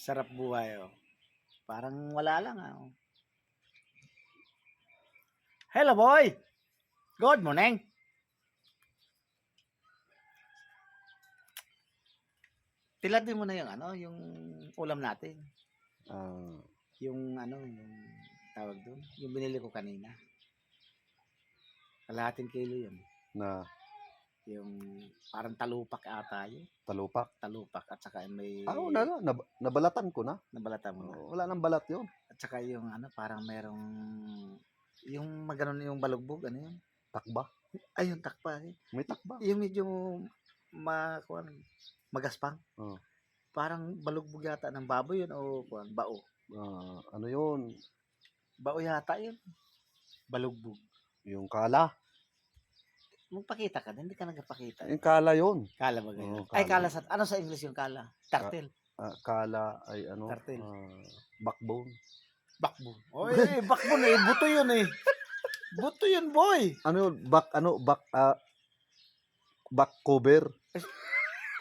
Sarap buhay, oh. Parang wala lang, ah. Oh. Hello, boy! Good morning! Tiladin mo na yung ano, yung ulam natin. Yung ano, yung tawag doon, yung binili ko kanina. Kalahating kilo yun. Na Yung parang talupak ata yun. talupak. Talupak at saka may Nabalatan ko na. nabalatan mo na. Wala nang balat yun. At saka yung ano, parang merong yung maganon yung balugbog, ano yun? Takba. Ay, yung takpa. May takba. Yung medyo magaspang. Oh. Parang balugbog yata ng baboy yun o bao. Ano yun? Bao yata yun. Balugbog. Yung kala. Magpakita ka, hindi ka nagpakita. Yung kala yun. Kala ba ganyan? Oo, Ay, kala. kala sa, ano sa English yung kala? Turtle. Kala ay ano? Turtle. Backbone. Backbone. Oy, backbone eh. Buto yun eh. Buto yun, boy. Ano yun? Back cover.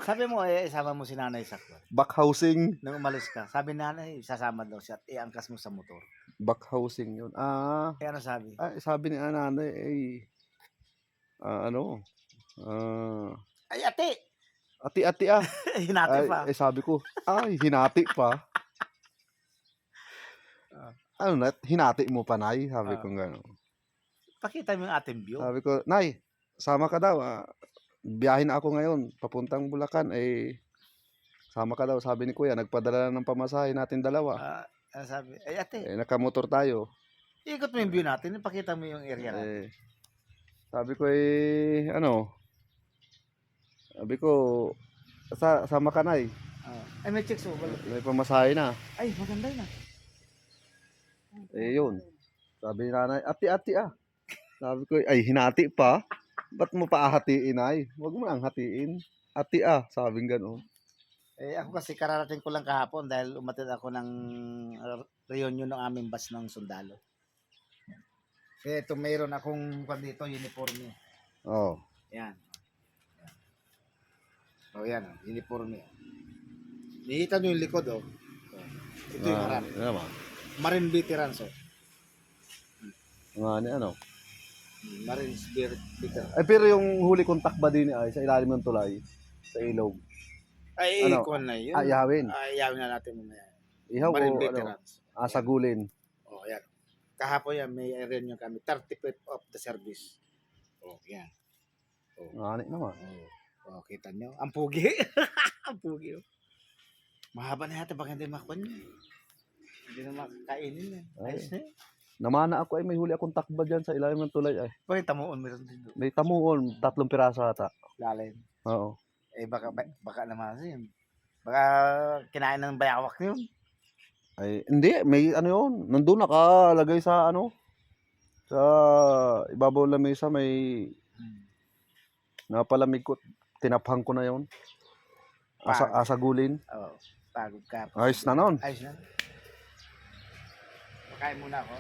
Sabi mo, isama mo si nanay sa kwan. Back housing. Nung umalis ka, sabi nanay, sasama daw siya at iangkas mo sa motor. Back housing yun. Eh, ano sabi? Sabi ni nanay Ay, ate! Ati Hinati pa. sabi ko, hinati pa. Hinati mo pa, Nay? Sabi ko gano'n. Pakita mo yung ating view. Sabi ko, Nay, sama ka daw. Biyahin na ako ngayon, papuntang Bulacan. Sama ka daw. Sabi ni Kuya, nagpadala ng pamasahe natin dalawa. Ano sabi? Ay, ate. Nakamotor tayo. Ikot mo yung view natin. Pakita mo yung area natin. Sabi ko, sabi ko, sama ka, Nay. Ay, may chicks mo. May pamasahe na. Ay, maganda yun. Yun. Sabi ni nanay, ati. Sabi ko, hinati pa. Ba't mo pa ahatiin, ay? Huwag mo nang hatiin. Ati, sabing gano'n. Ako kasi kararating ko lang kahapon dahil umatid ako ng reunion ng aming batch ng sundalo. Ito, mayroon akong dito, uniforme. Oh. Yan. Yan, uniforme. Nakita nyo yung likod, oh. Ito yung harap. Marine veterans, oh. Marine veterans. Pero yung huli kong takba din ay sa ilalim ng tulay, sa ilog. Ay, kuwan na yun. Ihawin. Ihawin na natin mamaya. Ihaw Marine o veterans. sagulin. Oh, yan. Kahapon yan, may reunion kami. 30th of the service. Oh, yan. Ngani naman. Oh, kita nyo. Ang pugi. Ang pugi, oh. Mahaba na yata, baka hindi makuha nyo. Hindi na makakainin yan. Ayos na yun. Namana ako may huli akong takba dyan sa ilalim ng tulay ay. Bakit tamuon meron din doon? May tamuon, 3 piraso ata. Lalim. Oo. Baka naman yun. Baka kinain ng bayawak yun. Ay, hindi. May yun. Nandun nakalagay sa sa ibabaw ng mesa may napalamig ko. Tinaphang ko na yun. Asagulin. Oo. Pagod ka. Ayos na nun. Ayos na. Pakain muna ako.